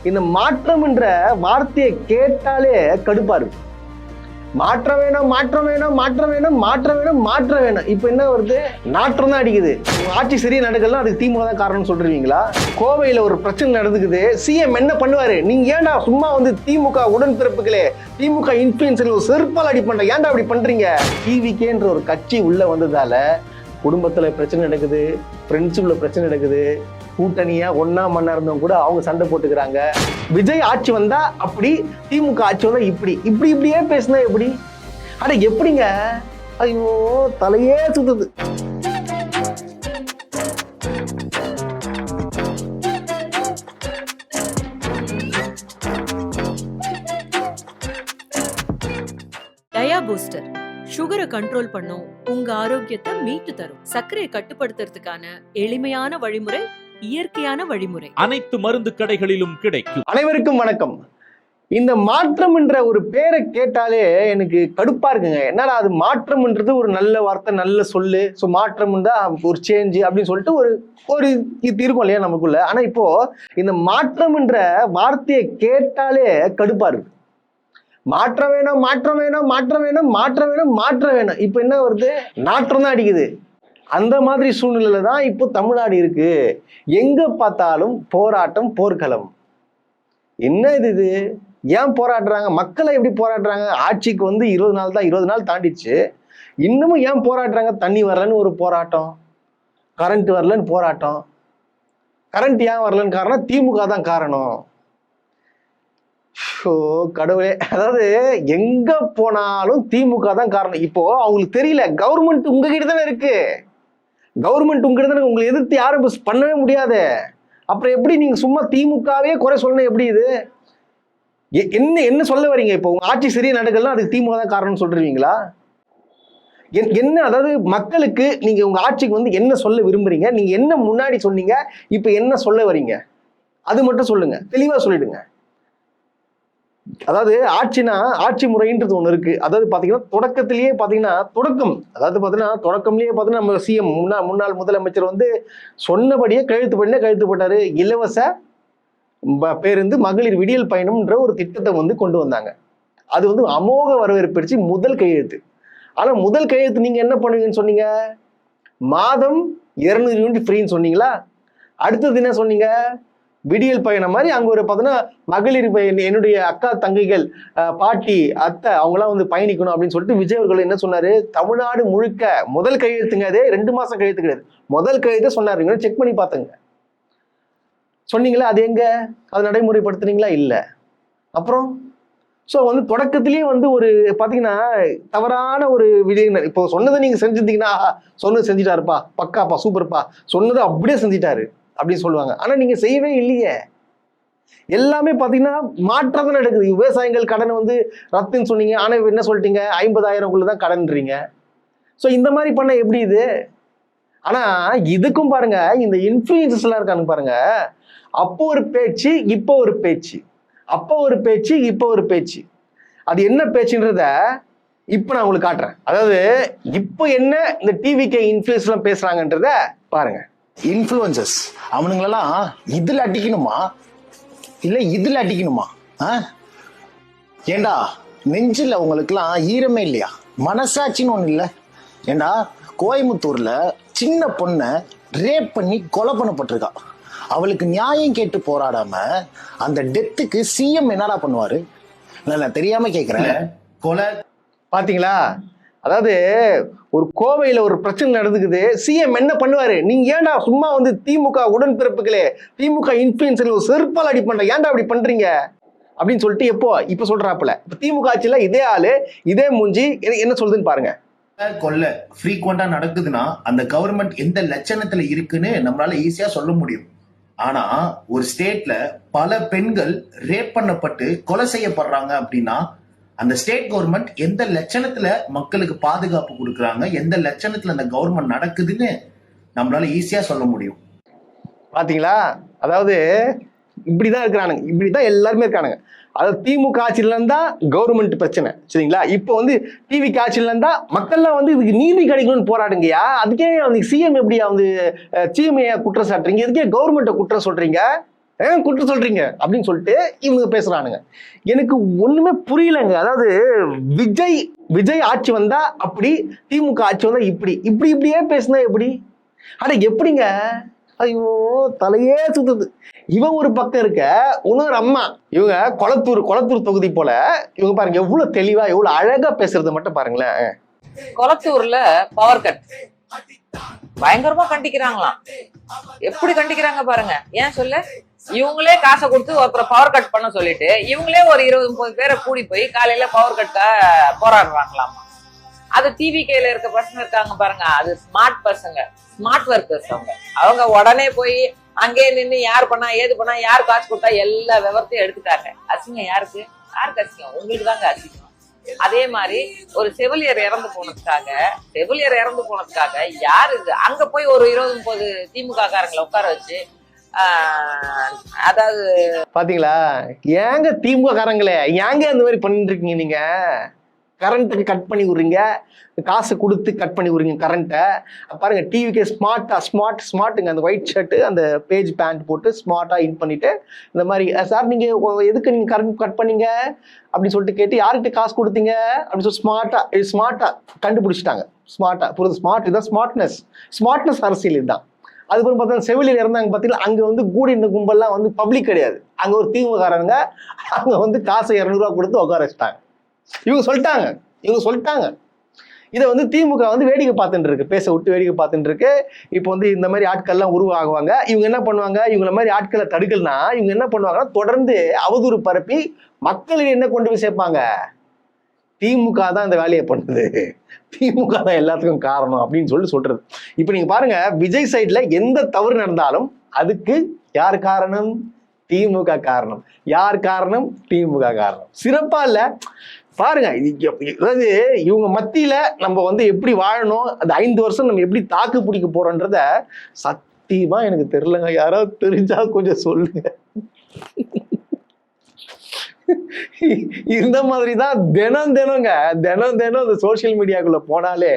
இந்த மாற்றம் என்ற வார்த்தையை கேட்டாலே கடுப்பா இருக்கு. மாற்றம் வேணும், மாற்றம் வேணும், மாற்றம் வேணும், மாற்றம் வேணும், மாற்றம் வேணும். இப்ப என்ன வருது? நாற்றம் தான் அடிக்குது. ஆட்சி சரியா நடக்கலாம், அதுக்கு திமுக தான் காரணம் சொல்றீங்களா? கோவையில ஒரு பிரச்சனை நடந்துக்குது, சிஎம் என்ன பண்ணுவாரு? நீங்க ஏன்டா சும்மா வந்து திமுக உடன்பிறப்புகளே, திமுக இன்ஃபுளுன்சர் ஒரு செருப்பால் அடி பண்ற, ஏன்டா அப்படி பண்றீங்க? டிவிகேன்ற ஒரு கட்சி உள்ள வந்ததால குடும்பத்துல பிரச்சனை நடக்குது, ஃப்ரெண்ட்ஸுக்குள்ள பிரச்சனை நடக்குது, கூட்டணியா ஒன்னா மண்ணா இருந்தவங்க கூட அவங்க சண்டை போட்டுக்கிறாங்க. விஜய் ஆட்சி வந்தா அப்படி, திமுக ஆட்சி வந்தா இப்படி, இப்படியே பேசினா எப்படி? அட எப்படிங்க? ஐயோ தலையே சுத்துது. டயா பூஸ்டர் சுகரை கண்ட்ரோல் பண்ணும், உங்க ஆரோக்கியத்தை மீட்டு தரும். சர்க்கரையை கட்டுப்படுத்துறதுக்கான எளிமையான வழிமுறை, இயற்கையான வழிமுறை. அனைத்து மருந்து கடைகளிலும் கிடைக்கும். அனைவருக்கும் வணக்கம். இந்த மாற்றம் என்ற ஒரு பேரை கேட்டாலே எனக்கு கடுப்பா இருக்குங்க. என்னடா அது மாற்றம்ன்றது ஒரு நல்ல வார்த்தை, நல்ல சொல்லு. ஸோ மாற்றம் தான் ஒரு சேஞ்ச் அப்படின்னு சொல்லிட்டு ஒரு இது இருக்கும் இல்லையா நமக்குள்ள. ஆனா இப்போ இந்த மாற்றம் என்ற வார்த்தையை கேட்டாலே கடுப்பா இருக்கு. மாற்றம் வேணும், மாற்றம் வேணும், மாற்றம் வேணும், மாற்றம் வேணும், மாற்றம் வேணும். இப்ப என்ன வருது? நாற்றம் தான் அடிக்குது. அந்த மாதிரி சூழ்நிலையில தான் இப்போ தமிழ்நாடு இருக்கு. எங்க பார்த்தாலும் போராட்டம், போர்க்களம். என்ன இது? ஏன் போராடுறாங்க? மக்களை எப்படி போராடுறாங்க? ஆட்சிக்கு வந்து 20 நாள் தான், 20 நாள் தாண்டிச்சு. இன்னமும் ஏன் போராடுறாங்க? தண்ணி வரலன்னு ஒரு போராட்டம், கரண்ட் வரலன்னு போராட்டம். கரண்ட் ஏன் வரலன்னு காரணம் திமுக தான் காரணம். கடவுளே, அதாவது எங்க போனாலும் திமுக தான் காரணம். இப்போ அவங்களுக்கு தெரியல, கவர்மெண்ட் உங்ககிட்ட தானே இருக்கு. கவர்மெண்ட் உங்ககிட்ட தானே, உங்களை எதிர்த்து யாரும் பண்ணவே முடியாது. அப்புறம் எப்படி நீங்க சும்மா திமுகவே குறை சொல்லணும்? எப்படி இது? என்ன சொல்ல வரீங்க? இப்போ உங்க ஆட்சி சரியா நடக்கலாம், அதுக்கு திமுக தான் காரணம் சொல்றீங்களா? என்ன, அதாவது மக்களுக்கு நீங்க உங்க ஆட்சிக்கு வந்து என்ன சொல்ல விரும்புறீங்க? நீங்க என்ன முன்னாடி சொன்னீங்க, இப்ப என்ன சொல்ல வரீங்க? அது மட்டும் சொல்லுங்க, தெளிவா சொல்லிடுங்க. அதாவது ஆட்சி முறைன்றது ஒண்ணு இருக்கு. அதாவது பாத்தீங்கன்னா தொடக்கத்திலேயே பாத்தீங்கன்னா தொடக்கம்லயே பாத்தீங்கன்னா நம்ம சிஎம் முன்னாள் முதலமைச்சர் வந்து சொன்னபடியே கையெழுத்து போட்டாரு. இலவச பேருந்து மகளிர் விடியல் பயணம்ன்ற ஒரு திட்டத்தை வந்து கொண்டு வந்தாங்க. அது வந்து அமோக வரவேற்பு முதல் கையெழுத்து. ஆனா முதல் கையெழுத்து நீங்க என்ன பண்ணுவீங்கன்னு சொன்னீங்க? மாதம் 200 யூனிட் ஃப்ரீன்னு சொன்னீங்களா? அடுத்தது என்ன சொன்னீங்க? விடியல் பயணம் மாதிரி அங்க ஒரு பார்த்தீங்கன்னா மகளிர் என்னுடைய அக்கா தங்கைகள், பாட்டி, அத்தை அவங்களாம் வந்து பயணிக்கணும் அப்படின்னு சொல்லிட்டு விஜய் அவர்கள் என்ன சொன்னாரு? தமிழ்நாடு முழுக்க முதல் கையெழுத்துங்க. அதே 2 மாசம் கையெழுத்து கிடையாது, முதல் கையெழுத்து சொன்னாரு. செக் பண்ணி பார்த்துங்க. சொன்னீங்களா? அது எங்க? அதை நடைமுறைப்படுத்துறீங்களா? இல்ல. அப்புறம் வந்து தொடக்கத்திலேயே வந்து ஒரு பாத்தீங்கன்னா தவறான ஒரு விஜய். இப்போ சொன்னதை நீங்க செஞ்சிருந்தீங்கன்னா, சொன்னது செஞ்சுட்டாருப்பா, பக்காப்பா, சூப்பர்ப்பா, சொன்னதை அப்படியே செஞ்சிட்டாரு அப்படின்னு சொல்லுவாங்க. ஆனா நீங்க செய்யவே இல்லையே. எல்லாமே பாத்தீங்கன்னா மாற்றம் தான் நடக்குது. விவசாயிகள் கடன் வந்து ரத்துன்னு சொன்னீங்க, ஆனா என்ன சொல்லிட்டீங்க? 50,000 கடன்றீங்க. ஸோ இந்த மாதிரி பண்ண எப்படி இது? ஆனா இதுக்கும் பாருங்க, இந்த இன்ஃப்ளூயன்சர்ஸ் எல்லாம் இருக்காங்க பாருங்க, அப்போ ஒரு பேச்சு, இப்போ ஒரு பேச்சு, அப்போ ஒரு பேச்சு, இப்போ ஒரு பேச்சு. அது என்ன பேச்சுன்றத இப்ப நான் உங்களுக்கு காட்டுறேன். அதாவது இப்போ என்ன இந்த டிவிகே இன்ஃப்ளூயன்ஸ் எல்லாம் பேசுறாங்கன்றத பாருங்க. இன்ஃப்ளூயன்சர்ஸ் அவனுங்களெல்லாம் இதுல அடிக்கணுமா இல்ல இதுல அடிக்கணுமா? ஏண்டா நெஞ்சில உங்களுக்குலாம் ஈரமே இல்லையா? மனசாட்சின்னு ஒண்ணு இல்ல? ஏண்டா கோயம்புத்தூர்ல சின்ன பொண்ண ரேப் பண்ணி கொலை பண்ணப்பட்டிருக்கா. அவளுக்கு நியாயம் கேட்டு போராடாம அந்த டெத்துக்கு சிஎம் என்னடா பண்ணுவாரு? நான் தெரியாம கேக்குறேன். கொலை பாத்தீங்களா? அதாவது ஒரு கோவையில ஒரு பிரச்சனை நடந்துக்குது, சிஎம் என்ன பண்ணுவாரு? நீங்க ஏன்டா சும்மா வந்து திமுக உடன்பிறப்புகளே, திமுக இன்ஃப்ளூயன்சர் ஒரு செருப்பால் அடி பண்ற, ஏன்டா அப்படி பண்றீங்க அப்படின்னு சொல்லிட்டு இப்ப சொல்றாப்புல. இப்ப திமுக ஆட்சியில இதே ஆளு, இதே மூஞ்சி என்ன சொல்லுதுன்னு பாருங்க. கொல்ல ஃப்ரீக்வெண்டா நடக்குதுன்னா அந்த கவர்மெண்ட் எந்த லட்சணத்துல இருக்குன்னு நம்மளால ஈஸியா சொல்ல முடியும். ஆனா ஒரு ஸ்டேட்ல பல பெண்கள் ரேப் பண்ணப்பட்டு கொலை செய்யப்படுறாங்க அப்படின்னா அந்த ஸ்டேட் கவர்மெண்ட் எந்த லட்சணத்துல மக்களுக்கு பாதுகாப்பு கொடுக்குறாங்க, எந்த லட்சணத்துல அந்த கவர்மெண்ட் நடக்குதுன்னு நம்மளால ஈஸியா சொல்ல முடியும். பாத்தீங்களா? அதாவது இப்படிதான் இருக்கிறானுங்க, இப்படிதான் எல்லாருமே இருக்கானுங்க. அதாவது திமுக ஆட்சியில இருந்தா கவர்மெண்ட் பிரச்சனை, சரிங்களா? இப்போ வந்து டிவி ஆட்சியில இருந்தா மக்கள்லாம் வந்து இதுக்கு நீதி கிடைக்கணும்னு போராடுங்கயா. அதுக்கே வந்து சிஎம் எப்படியா வந்து சிஎம் குற்றம் சாட்டுறீங்க? இதுக்கே கவர்மெண்ட்டை குற்றம் சொல்றீங்க? ஏன் குற்றம் சொல்றீங்க அப்படின்னு சொல்லிட்டு இவங்க பேசுறானுங்க. எனக்கு ஒண்ணுமே புரியலங்க. அதாவது விஜய் ஆட்சி வந்தா அப்படி, திமுக ஆட்சி வந்தா இப்படியே பேசினா எப்படி? அட எப்படிங்க? ஐயோ தலையே சுத்துது. இவன் ஒரு பக்கம் இருக்க, இன்னொரு அம்மா இவங்க கொளத்தூர் தொகுதி போல இவங்க பாருங்க எவ்வளவு தெளிவா எவ்வளவு அழகா பேசுறது மட்டும் பாருங்களேன். கொளத்தூர்ல பவர் கட் பயங்கரமா கண்டிக்கிறாங்களாம். எப்படி கண்டிக்கிறாங்க பாருங்க. ஏன் சொல்ல, இவங்களே காசை கொடுத்து ஒருத்தரை பவர் கட் பண்ண சொல்லிட்டு இவங்களே ஒரு 20-30 பேரை கூடி போய் காலையில பவர் கட்ட போராடுறாங்களாம். அது டிவிகேல இருக்க பசங்க இருக்காங்க பாருங்க, அது ஸ்மார்ட் பசங்க, ஸ்மார்ட் ஒர்க்கர்ஸ். அவங்க உடனே போய் அங்கே நின்று யார் பண்ணா ஏது பண்ணா யார் காசு கொடுத்தா எல்லா விவரத்தையும் எடுத்துட்டாங்க. அசிங்கம் யாருக்கு அசிங்கம்? உங்களுக்கு தாங்க அசிங்கம். அதே மாதிரி ஒரு செவிலியர் இறந்து போனதுக்காக யாரு அங்க போய் ஒரு 20-30 திமுக காரங்களை உட்கார வச்சு அதாவது பாத்தீங்களா? ஏங்க திமுக காரங்களே ஏங்க அந்த மாதிரி பண்ணிட்டு இருக்கீங்க? நீங்க கரண்ட்டுக்கு கட் பண்ணி விடுறீங்க, காசு கொடுத்து கட் பண்ணி விடுறீங்க கரண்ட்டை. பாருங்க டிவிக்கு ஸ்மார்ட்டுங்க, அந்த ஒயிட் ஷர்ட்டு அந்த பேஜ் பேண்ட் போட்டு ஸ்மார்ட்டா இன் பண்ணிட்டு இந்த மாதிரி, சார் நீங்க எதுக்கு நீங்க கரண்ட் கட் பண்ணீங்க அப்படின்னு சொல்லிட்டு கேட்டு யார்கிட்ட காசு கொடுத்தீங்க அப்படின்னு சொல்லி ஸ்மார்ட்டா கண்டுபிடிச்சிட்டாங்க. ஸ்மார்ட்டா புரியுது? இதுதான் ஸ்மார்ட்னஸ் அரசியல் இதுதான். அதுக்கப்புறம் பார்த்தா செவிலியர் இருந்தாங்க பார்த்தீங்கன்னா, அங்கே வந்து கூடி இந்த கும்பல்லாம் வந்து பப்ளிக் கிடையாது, அங்கே ஒரு திமுககாரங்க அங்கே வந்து காசை 200 ரூபா கொடுத்து உட்கார வச்சுட்டாங்க. இவங்க சொல்லிட்டாங்க. இதை வந்து திமுக வந்து வேடிக்கை பார்த்துட்டு இருக்கு, பேச விட்டு வேடிக்கை பார்த்துட்டு இருக்கு. இப்போ வந்து இந்த மாதிரி ஆட்கள்லாம் உருவாகுவாங்க. இவங்க என்ன பண்ணுவாங்க? இவங்கள மாதிரி ஆட்களை தடுக்கலனா இவங்க என்ன பண்ணுவாங்கன்னா தொடர்ந்து அவதூறு பரப்பி மக்களிடையே என்ன கொண்டு போய் சேர்ப்பாங்க? திமுக தான் இந்த வேலையை பண்ணுது, திமுக தான் எல்லாத்துக்கும் காரணம் அப்படின்னு சொல்றது. இப்ப நீங்க பாருங்க, விஜய் சைட்ல எந்த தவறு நடந்தாலும் அதுக்கு யார் காரணம்? திமுக காரணம். யார் காரணம்? திமுக காரணம். சிறப்பா இல்ல பாருங்க. அதாவது இவங்க மத்தியில நம்ம வந்து எப்படி வாழணும், அந்த 5 வருஷம் நம்ம எப்படி தாக்கு பிடிக்க போறோன்றத சத்தியமா எனக்கு தெரியலங்க. யாராவது தெரிஞ்சா கொஞ்சம் சொல்லுங்க. இந்த மாதிரிதான் தினம் இந்த சோசியல் மீடியாக்குள்ள போனாலே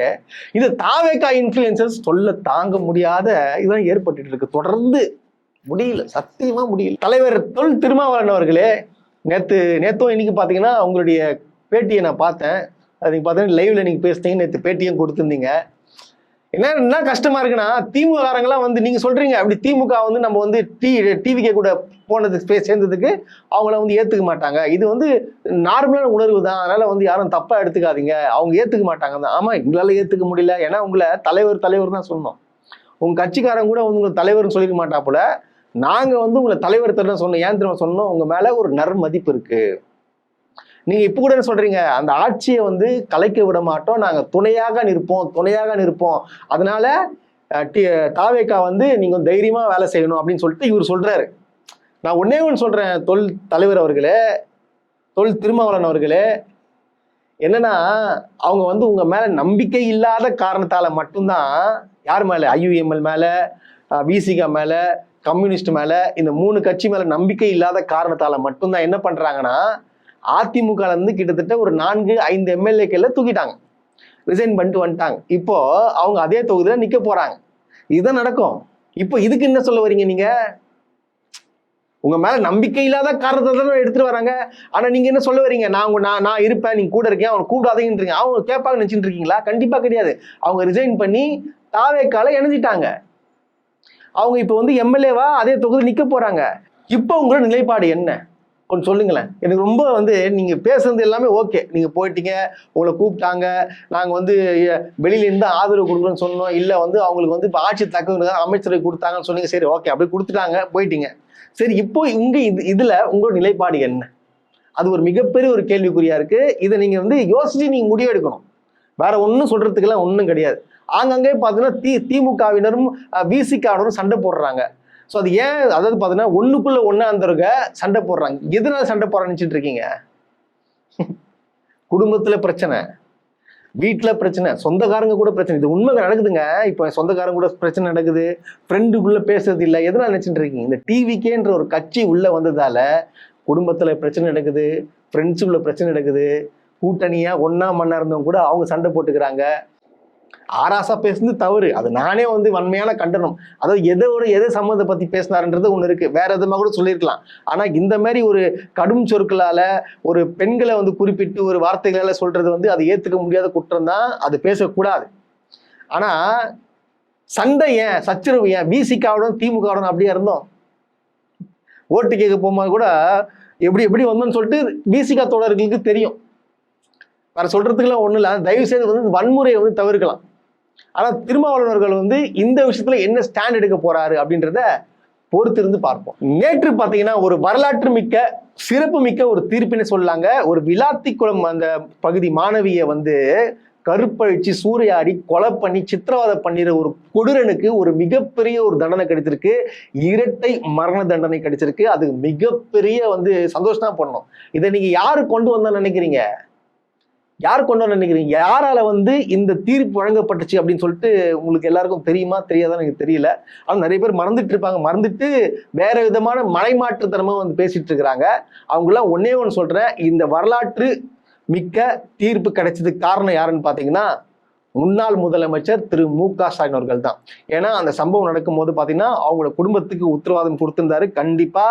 இது தாவேகா இன்ஃப்ளூயன்சர்ஸ் சொல்ல தாங்க முடியாத இதெல்லாம் ஏற்பட்டு இருக்கு. தொடர்ந்து முடியல, சத்தியமா முடியல. தலைவர் தொல் திருமாவளவன் அவர்களே, நேத்தும் இன்னைக்கு பாத்தீங்கன்னா உங்களுடைய பேட்டியை நான் பார்த்தேன். அது பார்த்தீங்கன்னா லைவ்ல நீங்க பேசுனீங்க, நேற்று பேட்டியும் கொடுத்துருந்தீங்க. என்ன கஷ்டமா இருக்குன்னா, திமுக காரங்களாம் வந்து நீங்க சொல்றீங்க அப்படி திமுக வந்து நம்ம வந்து டிவிகே கூட போனதுக்கு சேர்ந்ததுக்கு அவங்கள வந்து ஏத்துக்க மாட்டாங்க, இது வந்து நார்மலான உணர்வு தான், அதனால வந்து யாரும் தப்பா எடுத்துக்காதீங்க, அவங்க ஏத்துக்க மாட்டாங்க தான். ஆமா, எங்களால ஏத்துக்க முடியல, ஏன்னா உங்களை தலைவர் தான் சொன்னோம். உங்க கட்சிக்காரங்க கூட வந்து உங்க தலைவர்னு சொல்லிக்க மாட்டா போல, நாங்க வந்து உங்களை தலைவர் தான் சொன்னோம். ஏன் தெரியுமா சொன்னோம்? உங்க மேல ஒரு நற்மதிப்பு இருக்கு. நீங்க இப்ப கூட என்ன சொல்றீங்க? அந்த ஆட்சியை வந்து கலைக்க விட மாட்டோம், நாங்க துணையாக நிற்போம், அதனால தாவேகா வந்து நீங்க தைரியமா வேலை செய்யணும் அப்படின்னு சொல்லிட்டு இவர் சொல்றாரு. நான் ஒன்னே ஒன்று சொல்றேன், தலைவர் அவர்களே, திருமாவளவன் அவர்களே, என்னன்னா அவங்க வந்து உங்க மேல நம்பிக்கை இல்லாத காரணத்தால மட்டும்தான், யார் மேல? IUML மேல, விசிகா மேல, கம்யூனிஸ்ட் மேல, இந்த 3 கட்சி மேல நம்பிக்கை இல்லாத காரணத்தால மட்டும்தான் என்ன பண்றாங்கன்னா, அதிமுக இருந்து கிட்டத்தட்ட ஒரு 4-5 MLAக்களை தூக்கிட்டாங்க, ரிசைன் பண்ணிட்டு வந்துட்டாங்க. இப்போ அவங்க அதே தொகுதியில நிக்க போறாங்க. இதுதான் நடக்கும். இப்போ இதுக்கு என்ன சொல்ல வரீங்க? நீங்க உங்க மேல நம்பிக்கை இல்லாத காரணத்தை தான் எடுத்துட்டு வராங்க. ஆனா நீங்க என்ன சொல்ல வரீங்க? நான் இருப்பேன், நீங்க கூட இருக்கேன், அவனை கூப்பிடாதீங்கன்றீங்க. அவங்க கேட்பாங்க நினைச்சுட்டு இருக்கீங்களா? கண்டிப்பா கிடையாது. அவங்க ரிசைன் பண்ணி தாவேக்கால இணைஞ்சிட்டாங்க. அவங்க இப்போ வந்து MLAவா அதே தொகுதி நிக்க போறாங்க. இப்போ உங்களோட நிலைப்பாடு என்ன? கொஞ்சம் சொல்லுங்களேன். எனக்கு ரொம்ப வந்து நீங்க பேசுறது எல்லாமே ஓகே, நீங்க போயிட்டீங்க, உங்களை கூப்பிட்டாங்க, நாங்க வந்து வெளியில இருந்து ஆதரவு கொடுக்கணும்னு சொன்னோம், இல்ல வந்து அவங்களுக்கு வந்து இப்போ ஆட்சி தக்க அமைச்சரை கொடுத்தாங்கன்னு சொன்னீங்க. சரி, ஓகே, அப்படி கொடுத்துட்டாங்க, போயிட்டீங்க. சரி, இப்போ இங்க இதுல உங்களோட நிலைப்பாடு என்ன? அது ஒரு மிகப்பெரிய ஒரு கேள்விக்குறியா இருக்கு. இதை நீங்க வந்து யோசிச்சு நீங்க முடிவு எடுக்கணும். வேற ஒன்றும் சொல்றதுக்கெல்லாம் ஒன்றும் கிடையாது. ஆங்கங்கே பார்த்தீங்கன்னா திமுகவினரும் விசிகாவினரும் சண்டை போடுறாங்க. ஸோ அது ஏன்? அதாவது பார்த்தீங்கன்னா ஒண்ணுக்குள்ள ஒண்ணா அந்தருங்க சண்டை போடுறாங்க. எதனால சண்டை போடுறான்னு நினைச்சிட்டு இருக்கீங்க? குடும்பத்துல பிரச்சனை, வீட்டுல பிரச்சனை, சொந்தக்காரங்க கூட பிரச்சனை. இது உண்மை நடக்குதுங்க. இப்போ சொந்தக்காரங்க கூட பிரச்சனை நடக்குது, ஃப்ரெண்டுக்குள்ள பேசுறது இல்லை. எதனால நினைச்சிட்டு இருக்கீங்க? இந்த டிவிகேன்ற ஒரு கட்சி உள்ள வந்ததால குடும்பத்துல பிரச்சனை நடக்குது, ஃப்ரெண்ட்ஸுக்குள்ள பிரச்சனை நடக்குது, கூட்டணியா ஒன்னா மண்ணா இருந்தவங்க கூட அவங்க சண்டை போட்டுக்கிறாங்க. ஆராசா பேசுனது தவறு, அது நானே வந்து வன்மையான கண்டனம். அதாவது எதை சம்மந்தத்தை பத்தி பேசினாருன்றது ஒண்ணு இருக்கு, வேற எதுமா கூட சொல்லியிருக்கலாம். ஆனா இந்த மாதிரி ஒரு கடும் சொற்களால ஒரு பெண்களை வந்து குறிப்பிட்டு ஒரு வார்த்தைகளால சொல்றது வந்து அது ஏத்துக்க முடியாத குற்றம் தான், அது பேசக்கூடாது. ஆனா சண்டை ஏன், சச்சரவு ஏன், விசிகாவுடன் திமுகவுடன் அப்படியே இருந்தோம். ஓட்டு கேட்க போகும்போது கூட எப்படி வந்தோம்னு சொல்லிட்டு விசிகா தோழர்களுக்கு தெரியும். வேற சொல்றதுக்குலாம் ஒண்ணு இல்லை. தயவு செய்து வந்து வன்முறையை வந்து தவிர்க்கலாம். ஆனா திருமாவளவர்கள் வந்து இந்த விஷயத்துல என்ன ஸ்டாண்ட் எடுக்க போறாரு அப்படின்றத பொறுத்திருந்து பார்ப்போம். நேற்று பாத்தீங்கன்னா ஒரு வரலாற்று மிக்க சிறப்பு மிக்க ஒரு தீர்ப்பினை சொல்லாங்க. ஒரு விளாத்திக்குளம் அந்த பகுதி மாணவியை வந்து கருப்பழிச்சு சூறையாடி கொலை பண்ணி சித்திரவதை பண்ணிற ஒரு கொடூரனுக்கு ஒரு மிகப்பெரிய ஒரு தண்டனை கிடைச்சிருக்கு. இரட்டை மரண தண்டனை கிடைச்சிருக்கு. அது மிகப்பெரிய வந்து சந்தோஷம் தான் பண்ணணும். இதை நீங்க யாரு கொண்டு வந்தா நினைக்கிறீங்க? யார் கொண்டு வர நினைக்கிறீங்க? யாரால வந்து இந்த தீர்ப்பு வழங்கப்பட்டுச்சு அப்படின்னு சொல்லிட்டு உங்களுக்கு எல்லாருக்கும் தெரியுமா தெரியாதான்னு எனக்கு தெரியல. ஆனால் நிறைய பேர் மறந்துட்டு இருப்பாங்க. மறந்துட்டு வேற விதமான மலைமாற்றுத்தனமா வந்து பேசிட்டு இருக்கிறாங்க. அவங்களாம் ஒன்னே ஒன்று சொல்றேன், இந்த வரலாற்று மிக்க தீர்ப்பு கிடைச்சதுக்கு காரணம் யாருன்னு பாத்தீங்கன்னா முன்னாள் முதலமைச்சர் திரு மு.க. ஸ்டாலின் அவர்கள் தான். ஏன்னா அந்த சம்பவம் நடக்கும் போது பாத்தீங்கன்னா அவங்களோட குடும்பத்துக்கு உத்தரவாதம் கொடுத்திருந்தாரு. கண்டிப்பா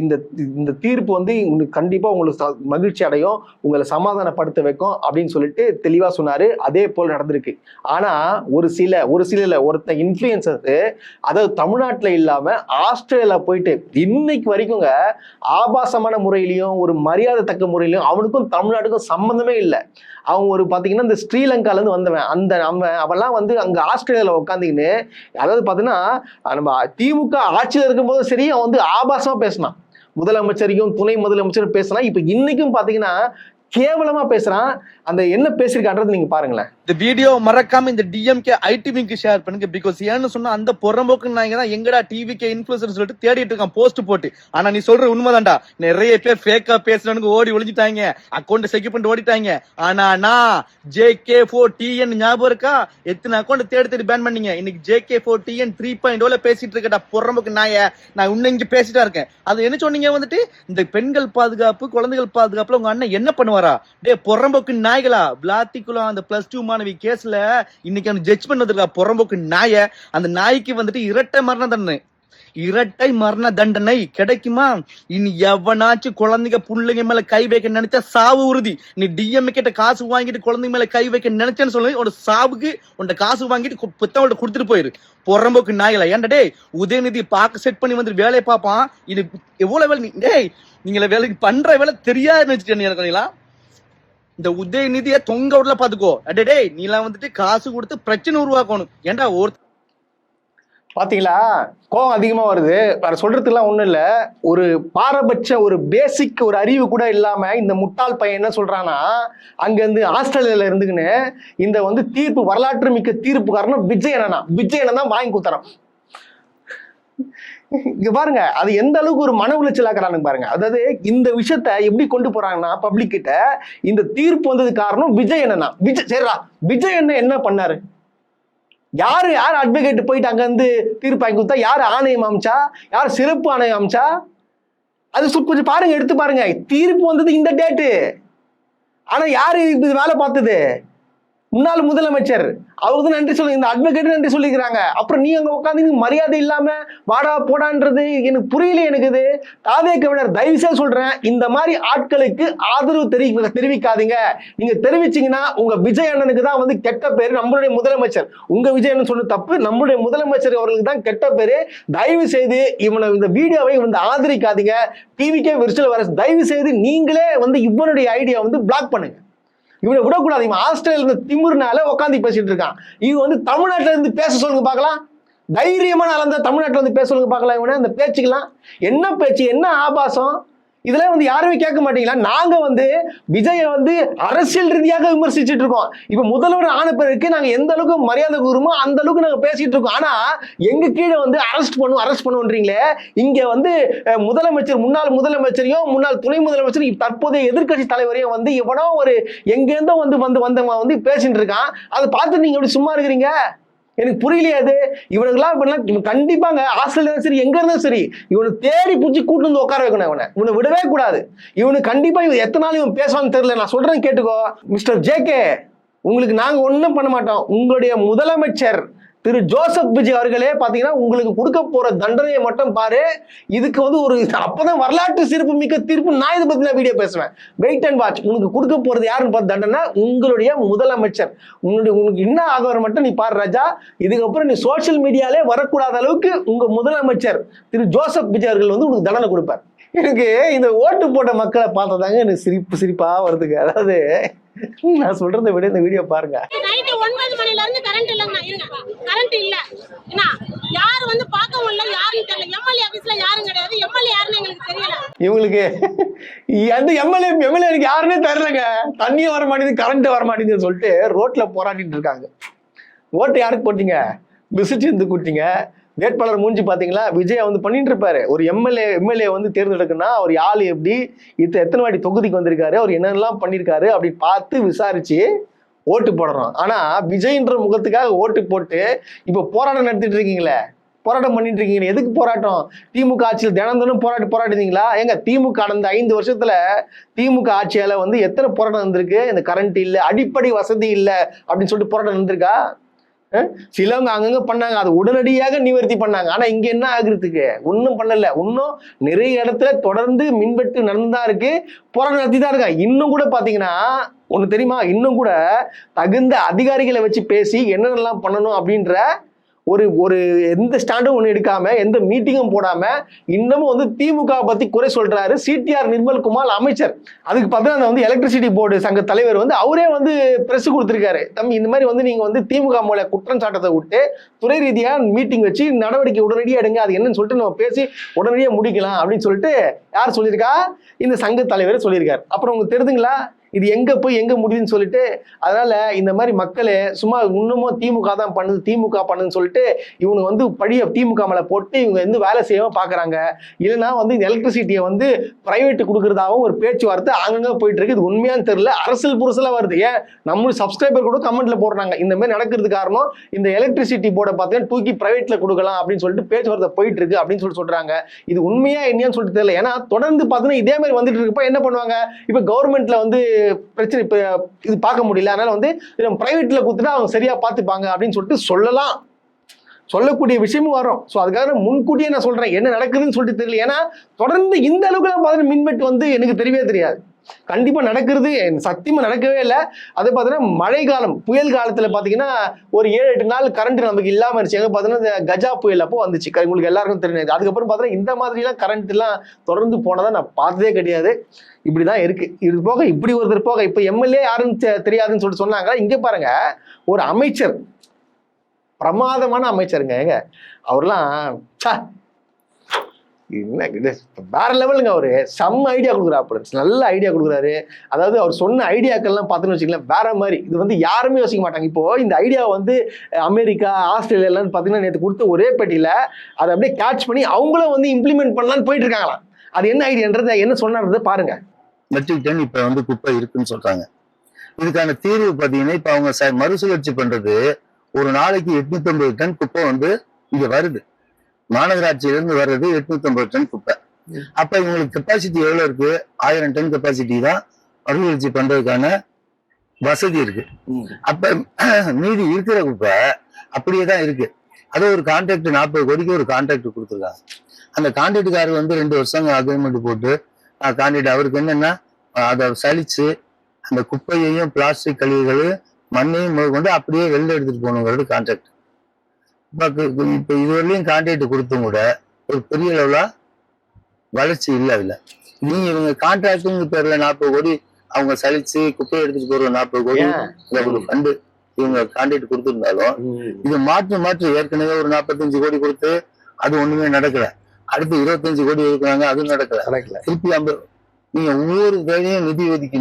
இந்த தீர்ப்பு வந்து கண்டிப்பா உங்களுக்கு மகிழ்ச்சி அடையும், உங்களை சமாதானப்படுத்த வைக்கும் அப்படின்னு சொல்லிட்டு தெளிவா சொன்னாரு. அதே போல் நடந்திருக்கு. ஆனா ஒரு சில ஒருத்த இன்ஃபுளுசர்ஸ், அதாவது தமிழ்நாட்டுல இல்லாம ஆஸ்திரேலியா போயிட்டு இன்னைக்கு வரைக்குங்க ஆபாசமான முறையிலையும் ஒரு மரியாதை தக்க முறையிலையும் அவனுக்கும் தமிழ்நாட்டுக்கும் சம்பந்தமே இல்லை. அவங்க ஒரு பாத்தீங்கன்னா இந்த ஸ்ரீலங்கால இருந்து வந்தவன், அவெல்லாம் வந்து அங்க ஆஸ்திரேலியால உட்காந்துக்கின்னு, அதாவது பாத்தீங்கன்னா நம்ம திமுக ஆட்சியில் இருக்கும்போது சரி அவன் வந்து ஆபாசமா பேசினான், முதலமைச்சரையும் துணை முதலமைச்சரும் பேசினா. இப்ப இன்னைக்கும் பாத்தீங்கன்னா கேவலமா பேசுறான். அந்த என்ன பேசிருக்கான்றது நீங்க பாருங்களேன். இந்த வீடியோ மறக்காம இந்த டிஎம்கே ஐடிவிக்கு ஷேர் பண்ணுங்க. பிகாஸ் ஏன்னு சொன்னா அந்த பொறம்போக்கு நாங்க தான் எங்கடா டிவிகே இன்ஃபுளுசர் சொல்லிட்டு தேடிட்டு இருக்கான் போஸ்ட் போட்டு. ஆனா நீ சொல்ற உண்மைதான்டா, நிறைய பேர் ஃபேக்கா பேசுறவனுக்கு ஓடி ஒளிஞ்சிட்டாங்க, அக்கௌண்ட் செக்யூர் பண்ணிட்டு ஓடிட்டாங்க. ஆனா நான் JK4TN ஞாபகம் இருக்கா? எத்தனை அக்கௌண்ட் தேடி பேன் பண்ணீங்க. இன்னைக்கு JK4TN 3.0 பேசிட்டு இருக்கடா பொறம்போக்கு நாய. நான் இன்னும் இங்க பேசிட்டா இருக்கேன். அது என்ன சொன்னீங்க வந்துட்டு இந்த பெண்கள் பாதுகாப்பு குழந்தைகள் பாதுகாப்புல உங்க அண்ணன் என்ன பண்ணுவாரா? டே பொறம்போக்கு நாய்களா, விளாத்திக்குளம் அந்த +2 மாணவி கேஸ்ல இன்னைக்கு அவன் ஜட்ஜ்மெண்ட் வந்திருக்கா. பொறம்போக்கு நாய, அந்த நாய்க்கு வந்துட்டு இரட்டை மரண தண்டனை கிடைக்குமா? இனி எவனாச்சும் குழந்தைங்க புள்ளைங்க மேல கை வைக்க நினைச்சா சாவு உறுதி. நீ டிஎம்ஏ கிட்ட காசு வாங்கிட்டு குழந்தைங்க மேல கை வைக்க நினைச்சேன்னு சொல்லி உன் சாவுக்கு உன் காசு வாங்கிட்டு புத்தவங்கள்ட்ட கொடுத்துட்டு போயிரு. பொறம்போக்கு நாய்களா. ஏன்டா டேய் உதயநிதி பாக்க செட் பண்ணி வந்து வேலையை பார்ப்பான். இது எவ்வளவு வேலை டேய் நீங்கள வேலைக்கு பண்ற வேலை தெரியாதுன்னு வச்சுட்டேன் எனக்கு. இந்த உதயநிதியை தொங்க விடல பாத்துக்கோ. அடே நீ எல்லாம் வந்துட்டு காசு கொடுத்து பிரச்சனை உருவாக்கணும். ஏன்டா பாத்தீங்களா கோவம் அதிகமா வருது. வேற சொல்றதுக்குலாம் ஒண்ணும் இல்ல. ஒரு பாரபட்ச ஒரு பேசிக் ஒரு அறிவு கூட இல்லாம இந்த முட்டாள் பையன் என்ன சொல்றான்னா, அங்க இருந்து ஆஸ்திரேலியால இருந்துக்குன்னு இந்த வந்து தீர்ப்பு வரலாற்று மிக்க தீர்ப்பு காரணம் விஜய் அண்ணன் தான் வாங்கி கொடுத்தறான். இங்க பாருங்க அது எந்த அளவுக்கு ஒரு மன உளைச்சல் ஆக்குறானுங்க பாருங்க. அதாவது இந்த விஷயத்த எப்படி கொண்டு போறாங்கன்னா பப்ளிக் கிட்ட, இந்த தீர்ப்பு வந்தது காரணம் விஜய் அண்ணன். விஜய் அண்ணன் என்ன பண்ணாரு? யாரு அட்வொகேட் போயிட்டு அங்க இருந்து தீர்ப்பு வாங்கி கொடுத்தா? யாரு ஆணையம் அமைச்சா? யார் சிறப்பு ஆணையம் அமைச்சா? அது கொஞ்சம் பாருங்க, எடுத்து பாருங்க. தீர்ப்பு வந்தது இந்த டேட்டு. ஆனா யாரு இது வேலை பார்த்தது? முன்னாள் முதலமைச்சர். அவருக்கு நன்றி சொல்லி இந்த அட்வொகேட் நன்றி சொல்லிக்கிறாங்க. அப்புறம் நீ அங்க உட்காந்து மரியாதை இல்லாம வாடா போடான்றது எனக்கு புரியல. எனக்கு இது தாவேக்கவினர் தயவு செய்து சொல்றேன், இந்த மாதிரி ஆட்களுக்கு ஆதரவு தெரிவிக்காதீங்க. நீங்க தெரிவிச்சீங்கன்னா உங்க விஜய் அண்ணனுக்கு தான் வந்து கெட்ட பேரு. நம்மளுடைய முதலமைச்சர் உங்க விஜய் அண்ணன் சொன்ன தப்பு, நம்மளுடைய முதலமைச்சர் அவர்களுக்கு தான் கெட்ட பேரு. தயவு செய்து இவனை இந்த வீடியோவை வந்து ஆதரிக்காதீங்க. டிவிக்கே விர்ச்சுவல் வைரஸ் தயவு செய்து நீங்களே வந்து இவனுடைய ஐடியா வந்து பிளாக் பண்ணுங்க. இவனை விடக்கூடாது. இவன் ஆஸ்திரேலியா இருந்து திமுருனால உட்காந்து பேசிட்டு இருக்கான். இவன் வந்து தமிழ்நாட்டில இருந்து பேச சொல்லுங்க பார்க்கலாம். தைரியமான ஆளா தமிழ்நாட்டில் வந்து பேச சொல்லுங்க பார்க்கலாம். இவனை இந்த பேச்சுக்கலாம் என்ன பேச்சு, என்ன ஆபாசம், இதெல்லாம் வந்து யாருமே கேட்க மாட்டீங்களா? நாங்க வந்து விஜயை வந்து அரசியல் ரீதியாக விமர்சிச்சுட்டு இருக்கோம். இப்ப முதல்வர் ஆன பிறகு நாங்க எந்த அளவுக்கு மரியாதை கூறுமோ அந்த அளவுக்கு நாங்க பேசிட்டு இருக்கோம். ஆனா எங்க கீழே வந்து அரெஸ்ட் பண்ணுன்றீங்களே. இங்க வந்து முதலமைச்சர், முன்னாள் முதலமைச்சரையும் முன்னாள் துணை முதலமைச்சர் தற்போதைய எதிர்கட்சி தலைவரையும் வந்து எவனோ ஒரு எங்கேருந்தோ வந்தவன் வந்து பேசிட்டு இருக்கான். அதை பார்த்து நீங்க எப்படி சும்மா இருக்கிறீங்க? எனக்கு புரியலையே. அது இவனுக்குலாம் கண்டிப்பாங்க ஆஸ்திரேலியா சரி எங்க இருந்தாலும் சரி இவனை தேடி பிடிச்சி கூட்டு வந்து உட்கார வைக்கணும். இவனை விடவே கூடாது. இவனுக்கு கண்டிப்பா இவன் எத்தனை நாள் இவன் பேசுவான்னு தெரியல. நான் சொல்றேன் கேட்டுக்கோ. மிஸ்டர் JK, உங்களுக்கு நாங்க ஒண்ணும் பண்ண மாட்டோம். உங்களுடைய முதலமைச்சர் திரு ஜோசப் விஜய் அவர்களே பாத்தீங்கன்னா உங்களுக்கு கொடுக்க போற தண்டனையை மட்டும் பாரு. இதுக்கு வந்து ஒரு அப்பதான் வரலாற்று சிறப்பு மிக்க தீர்ப்பு. நான் இதை பத்தி வீடியோ பேசுவேன். Wait and watch. உனக்கு கொடுக்க போறது யாருன்னு பார்த்து தண்டனை உங்களுடைய முதலமைச்சர். உனக்கு என்ன ஆகவர் மட்டும் நீ பாரு ராஜா. இதுக்கப்புறம் நீ சோசியல் மீடியாலே வரக்கூடாத அளவுக்கு உங்க முதலமைச்சர் திரு ஜோசப் விஜய் அவர்கள் வந்து உனக்கு தண்டனை கொடுப்பார். எனக்கு இந்த ஓட்டு போட்ட மக்களை பார்த்ததாங்க எனக்கு சிரிப்பா வருதுங்க. அதாவது நான் சொல்றதை விட இந்த வீடியோ பாருங்க. நைட்டு 9 மணில இருந்து கரண்ட் இல்லங்க. இருங்க, கரண்ட் இல்ல. என்ன யார் வந்து பார்க்கவும் இல்ல, யாருன்னு தெரியல. எம்எல்ஏ ஆபீஸ்ல யாரும் கிடையாது. எம்எல்ஏ யாருன்னு எங்களுக்கு தெரியல. இவங்களுக்கு அந்த எம்எல்ஏ எனக்கு யாருன்னே தெரியலங்க. தண்ணியே வர மாட்டேங்குது, கரண்ட் வர மாட்டேங்குதுன்னு சொல்லிட்டு ரோட்ல போராடிட்டு இருக்காங்க. ஓட்டு யாருக்கு போட்டீங்க? விசிட் இருந்து கூட்டிங்க. வேட்பாளர் மூஞ்சி பாத்தீங்களா? விஜய் வந்து பண்ணிட்டு இருப்பாரு. ஒரு எம்எல்ஏ வந்து தேர்ந்தெடுக்குன்னா அவர் ஆளு எப்படி, எத்தனை வாட்டி தொகுதிக்கு வந்திருக்காரு, அவர் என்னெல்லாம் பண்ணியிருக்காரு அப்படி பார்த்து விசாரிச்சு ஓட்டு போடுறோம். ஆனா விஜய்ன்ற முகத்துக்காக ஓட்டு போட்டு இப்ப போராட்டம் நடத்திட்டு இருக்கீங்களே, போராட்டம் பண்ணிட்டு இருக்கீங்க. எதுக்கு போராட்டம்? திமுக ஆட்சியில் தினம் போராடுறீங்களா? ஏங்க திமுக கடந்த 5 வருஷத்துல திமுக ஆட்சியால வந்து எத்தனை போராட்டம் இருந்திருக்கு? இந்த கரண்ட் இல்ல, அடிப்படை வசதி இல்ல அப்படின்னு சொல்லிட்டு போராட்டம் இருந்திருக்கா? சிலவங்க அங்கங்க பண்ணாங்க, அது உடனடியாக நிவர்த்தி பண்ணாங்க. ஆனா இங்க என்ன ஆகுறதுக்கு ஒன்னும் பண்ணல. இன்னும் நிறைய இடத்துல தொடர்ந்து மின்வெட்டு நடந்துதான் இருக்கு, போராட்டம் நடத்தி தான் இருக்கா. இன்னும் கூட பாத்தீங்கன்னா ஒண்ணு தெரியுமா, இன்னும் கூட தகுந்த அதிகாரிகளை வச்சு பேசி என்னென்னலாம் பண்ணணும் அப்படின்ற ஒரு எந்த ஸ்டாண்டும் ஒண்ணு எடுக்காம, எந்த மீட்டிங்கும் போடாம இன்னமும் வந்து திமுக பத்தி குறை சொல்றாரு சிடிஆர் நிர்மல்குமார் அமைச்சர். அதுக்கு பார்த்தா வந்து எலக்ட்ரிசிட்டி போர்டு சங்க தலைவர் வந்து அவரே வந்து பிரஸ் கொடுத்திருக்காரு. தம்பி, இந்த மாதிரி வந்து நீங்க வந்து திமுக மூல குற்றம் சாட்டத்தை விட்டு துறை ரீதியா மீட்டிங் வச்சு நடவடிக்கை உடனடியாக எடுங்க, அது என்னன்னு சொல்லிட்டு நம்ம பேசி உடனடியாக முடிக்கலாம் அப்படின்னு சொல்லிட்டு யார் சொல்லியிருக்கா? இந்த சங்க தலைவர் சொல்லியிருக்காரு. அப்புறம் உங்களுக்கு தெரியுதுங்களா இது எங்க போய் எங்க முடியுதுன்னு சொல்லிட்டு? அதனால இந்த மாதிரி மக்களே சும்மா இன்னமும் திமுக தான் பண்ணுதுன்னு சொல்லிட்டு இவங்க வந்து படிய திமுக மேல போட்டு இவங்க வந்து வேலை செய்யாம பாக்குறாங்க. இல்லைன்னா வந்து இந்த எலக்ட்ரிசிட்டியை வந்து பிரைவேட் கொடுக்கறதாகவும் ஒரு பேச்சுவார்த்தை அங்கங்க போயிட்டு இருக்கு. இது உண்மையான்னு தெரியல, அரசியல் புரசலா வருது. ஏன் நம்ம சப்ஸ்கிரைபர் கூட கமெண்ட்ல போடுறாங்க, இந்த மாதிரி நடக்கிறது காரணம் இந்த எலக்ட்ரிசிட்டி போர்டை பார்த்தீங்கன்னா தூக்கி பிரைவேட்ல கொடுக்கலாம் அப்படின்னு சொல்லிட்டு பேச்சுவார்த்தை போயிட்டு இருக்கு அப்படின்னு சொல்றாங்க. இது உண்மையா என்னன்னு சொல்லிட்டு தெரியல. ஏன்னா தொடர்ந்து பார்த்தீங்கன்னா இதே மாதிரி வந்துட்டு இருக்கப்ப என்ன பண்ணுவாங்க? இப்ப கவர்மெண்ட்ல வந்து பிரச்சனை இப்ப இது பார்க்க முடியல, அதனால வந்து பிரைவேட்ல கொடுத்துட்டா அவங்க சரியா பார்த்துப்பாங்க அப்படின்னு சொல்லிட்டு சொல்லக்கூடிய விஷயமும் வரும். ஸோ அதுக்காக முன்கூட்டியே நான் சொல்றேன் என்ன நடக்குதுன்னு சொல்லிட்டு தெரியல. ஏன்னா தொடர்ந்து இந்த அளவுக்கு பார்த்தீங்கன்னா மின்வெட்டு வந்து எனக்கு தெரியவே தெரியாது. கண்டிப்பா நடக்கிறது சத்தியமா நடக்கவே இல்லை. அது பார்த்தீங்கன்னா மழை காலம் புயல் காலத்துல பாத்தீங்கன்னா ஒரு 7-8 நாள் கரண்ட் நமக்கு இல்லாம இருந்துச்சு. எங்க பாத்தீங்கன்னா இந்த கஜா புயல் அப்போ வந்துச்சு, உங்களுக்கு எல்லாருக்கும் தெரியாது. அதுக்கப்புறம் பாத்தீங்கன்னா இந்த மாதிரி எல்லாம் கரண்ட் எல்லாம் தொடர்ந்து போனதா நான் பார்த்ததே கிடையாது. இப்படிதான் இருக்கு. இது போக இப்படி ஒருத்தர் போக இப்ப எம்எல்ஏ யாருன்னு தெரியாதுன்னு சொல்லிட்டு சொன்னாங்க. இங்க பாருங்க, ஒரு அமைச்சர், பிரமாதமான அமைச்சருங்க. ஏங்க அவர்லாம் வேற லெவலுங்க. அவரு செம்ம ஐடியா கொடுக்குறாரு, நல்ல ஐடியா கொடுக்குறாரு. அதாவது அவர் சொன்ன ஐடியாக்கள்லாம் பார்த்தோன்னு வச்சுக்கலாம் வேற மாதிரி. இது வந்து யாருமே யோசிக்க மாட்டாங்க. இப்போ இந்த ஐடியா வந்து அமெரிக்கா, ஆஸ்திரேலியாலாம் பார்த்தீங்கன்னா நேற்று கொடுத்த ஒரே பேட்டியில அதை அப்படியே கேட்ச் பண்ணி அவங்களும் வந்து இம்ப்ளிமெண்ட் பண்ணலான்னு போயிட்டு இருக்காங்களாம். அது என்ன ஐடியான்றது என்ன சொன்னார்றது பாருங்க. மெட்ரிக் டன் இப்ப வந்து குப்பை இருக்குன்னு சொல்றாங்க. இதுக்கான தீர்வு பாத்தீங்கன்னா இப்ப அவங்க மறுசுழற்சி பண்றது ஒரு நாளைக்கு 850 டன் குப்பை வந்து இங்க வருது. மாநகராட்சியிலிருந்து வர்றது 850 டன் குப்பை. அப்ப இவங்களுக்கு கெப்பாசிட்டி எவ்வளவு இருக்கு? 1000 டன் கெப்பாசிட்டி தான் மறுசுழற்சி பண்றதுக்கான வசதி இருக்கு. அப்ப மீதி இருக்கிற குப்பை அப்படியே தான் இருக்கு. அதை ஒரு கான்ட்ராக்ட் 40 கோடிக்கு ஒரு கான்ட்ராக்ட் கொடுத்துருக்காங்க. அந்த கான்ட்ராக்டுக்காரர் வந்து 2 வருஷம் அக்ரிமெண்ட் போட்டு கான்ட்ராக்ட் அவருக்கு என்னன்னா அதை சலிச்சு அந்த குப்பையையும் பிளாஸ்டிக் கழிவுகளையும் மண்ணையும் கொண்டு அப்படியே வெளில எடுத்துட்டு போகணுங்கிறது கான்ட்ராக்ட். இப்ப இதுவரையிலையும் கான்ட்ராக்ட் கொடுத்தும் கூட ஒரு பெரிய அளவுல வளர்ச்சி இல்லை. அதுல நீங்க இவங்க கான்ட்ராக்டுங்க பேர்ல 40 கோடி அவங்க சலிச்சு குப்பையை எடுத்துட்டு போற 40 கோடி ஒரு ஃபண்டு இவங்க கான்ட்ராக்ட் கொடுத்துருந்தாலும் இது மாற்று ஏற்கனவே ஒரு 45 கோடி கொடுத்து அது ஒண்ணுமே நடக்கல. அடுத்து 25 கோடி இருக்கிறாங்க, அதுவும் நடக்கல. திருப்பி நீங்க ஒவ்வொரு வேலையும் நிதி ஒதுக்கி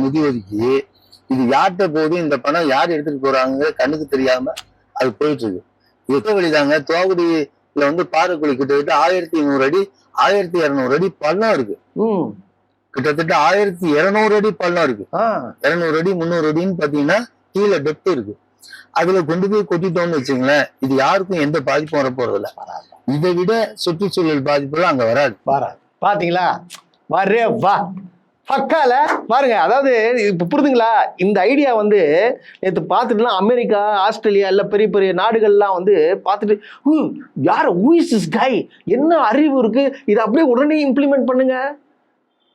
இது யார்கிட்ட போகுது, இந்த பணம் யார் எடுத்துட்டு போறாங்க கண்ணுக்கு தெரியாம அது போயிட்டு இருக்கு. இது வழிதாங்க. தோகுடியில வந்து பாறைக்குழி கிட்டத்தட்ட 1100 அடி 1200 அடி பள்ளம் இருக்கு. கிட்டத்தட்ட 1200 அடி பள்ளம் இருக்கு. 200 அடி 300 அடின்னு பாத்தீங்கன்னா கீழே டெப்த் இருக்கு. அதுல கொண்டு போய் கொட்டிட்டோம்னு வச்சுங்களேன், இது யாருக்கும் எந்த பாதிப்பும் வர போறது இல்லை. இதை விட சுற்றுச்சூழல் பாதிப்புலாம் அங்க வராது. பாத்தீங்களா? வரே வா பக்கால பாருங்க. அதாவது இப்ப புரிதுங்களா? இந்த ஐடியா வந்து நேற்று பார்த்துட்டுலாம் அமெரிக்கா, ஆஸ்திரேலியா எல்லாம் பெரிய பெரிய நாடுகள்லாம் வந்து பார்த்துட்டு யார் who is this guy, என்ன அறிவு இருக்கு, இதை அப்படியே உடனே இம்ப்ளிமெண்ட் பண்ணுங்க.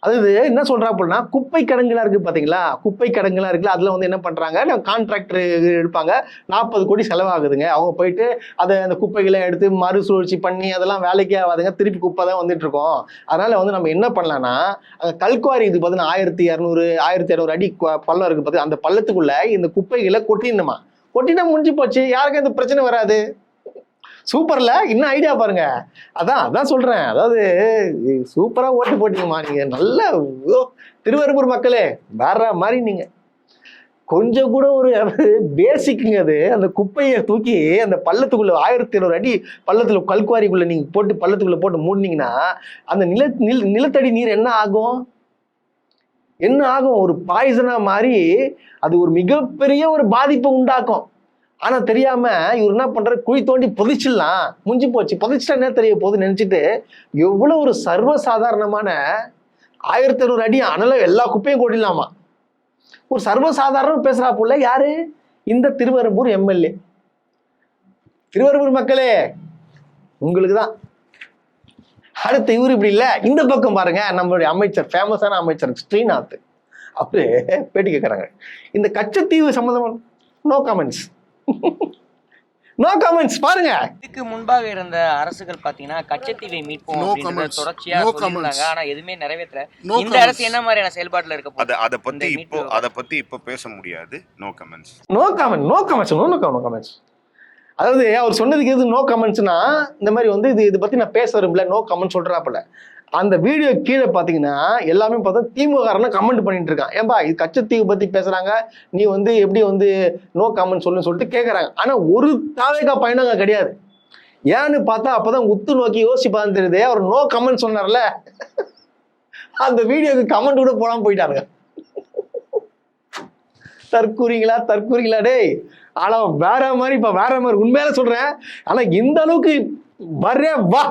அதாவது என்ன சொல்றா அப்படின்னா, குப்பை கிடங்குலாம் இருக்கு பாத்தீங்களா, குப்பை கிடங்குலாம் இருக்குல்ல, அதுல வந்து என்ன பண்றாங்க, கான்ட்ராக்டர் எடுப்பாங்க, 40 கோடி செலவாகுதுங்க. அவங்க போயிட்டு அதை அந்த குப்பைகளை எடுத்து மறுசுழற்சி பண்ணி அதெல்லாம் வேலைக்கே ஆகாதுங்க, திருப்பி குப்பை தான் வந்துட்டு இருக்கோம். அதனால வந்து நம்ம என்ன பண்ணலாம்னா, அங்க கல்குவாரி இது பார்த்தீங்கன்னா 1200 அடி பள்ளம் இருக்கு பார்த்து, அந்த பள்ளத்துக்குள்ள இந்த குப்பைகளை கொட்டிடணுமா, கொட்டினா முடிஞ்சு போச்சு, யாருக்கும் இந்த பிரச்சனை வராது. சூப்பர்ல, இன்னும் ஐடியா பாருங்க. அதான் சொல்றேன். அதாவது சூப்பரா ஓட்டு போட்டீங்கம்மா நீங்க. நல்ல திருவெரும்பூர் மக்களே, வேற மாதிரி நீங்க. கொஞ்சம் கூட ஒரு பேசிக்குங்க. அது அந்த குப்பையை தூக்கி அந்த பள்ளத்துக்குள்ள 1200 அடி பள்ளத்துல கல்குவாரிக்குள்ள நீங்க போட்டு பள்ளத்துக்குள்ள போட்டு மூடினீங்கன்னா அந்த நிலத்தடி நீர் என்ன ஆகும்? ஒரு பாய்சனா மாதிரி அது ஒரு மிகப்பெரிய ஒரு பாதிப்பை உண்டாக்கும். ஆனா தெரியாம இவர் என்ன பண்றாரு, குழி தோண்டி புதைச்சிடலாம், முடிஞ்சு போச்சு, புதைச்சிட்டா என்ன தெரிய போகுதுன்னு நினைச்சிட்டு எவ்வளவு ஒரு சர்வசாதாரணமான 1200 அடி அனல எல்லா குப்பையும் கொட்டிடலாமா, ஒரு சர்வசாதாரணம் பேசுறா போல. யாரு? இந்த திருவெரும்பூர் எம்எல்ஏ. திருவெரும்பூர் மக்களே, உங்களுக்கு தான். அடுத்து இவரு இப்படி இல்ல, இந்த பக்கம் பாருங்க, நம்மளுடைய அமைச்சர், ஃபேமஸான அமைச்சர் ஸ்ரீநாத், அவரு பேட்டி கேட்கறாங்க. இந்த கச்சத்தீவு சம்பந்தமா நோ கமெண்ட்ஸ். No comments. பாருங்க, இதுக்கு முன்பாக இருந்த அரசுகள் பாத்தீங்கன்னா கச்சத்தீவை மீட்போம் அப்படின்றத தொடர்ச்சியா சொல்லிருந்தாங்க. ஆனா எதுவுமே நிறைவேற்றல. இந்த அரசு என்ன மாதிரியான செயல்பாட்டுல இருக்க போகுது? அத பத்தி இப்போ பேச முடியாது. No comments. அதாவது அவர் சொன்னதுக்கு எது நோ கமெண்ட்ஸ்னா, இந்த மாதிரி வந்து இது பத்தி நான் பேச விரும்பல, நோ கமெண்ட் சொல்றாப்புல. அந்த வீடியோ கீழே பாத்தீங்கன்னா எல்லாமே பார்த்தா திமுக கமெண்ட் பண்ணிட்டு இருக்கான். ஏன்பா இது கச்சத்தீவு பத்தி பேசுறாங்க, நீ வந்து எப்படி வந்து நோ கமெண்ட் சொல்லுன்னு சொல்லிட்டு கேட்கறாங்க. ஆனா ஒரு தாவேகா பயணங்க கிடையாது. ஏன்னு பார்த்தா அப்பதான் உத்து நோக்கி யோசிச்சு பார்த்து தெரியுது, அவர் நோ கமெண்ட் சொன்னார்ல, அந்த வீடியோக்கு கமெண்ட் கூட போடாம போயிட்டாருங்க. தற்கூறிங்களா டேய். ஆனா வேற மாதிரி உண்மையில சொல்றேன். ஆனா இந்த அளவுக்கு வா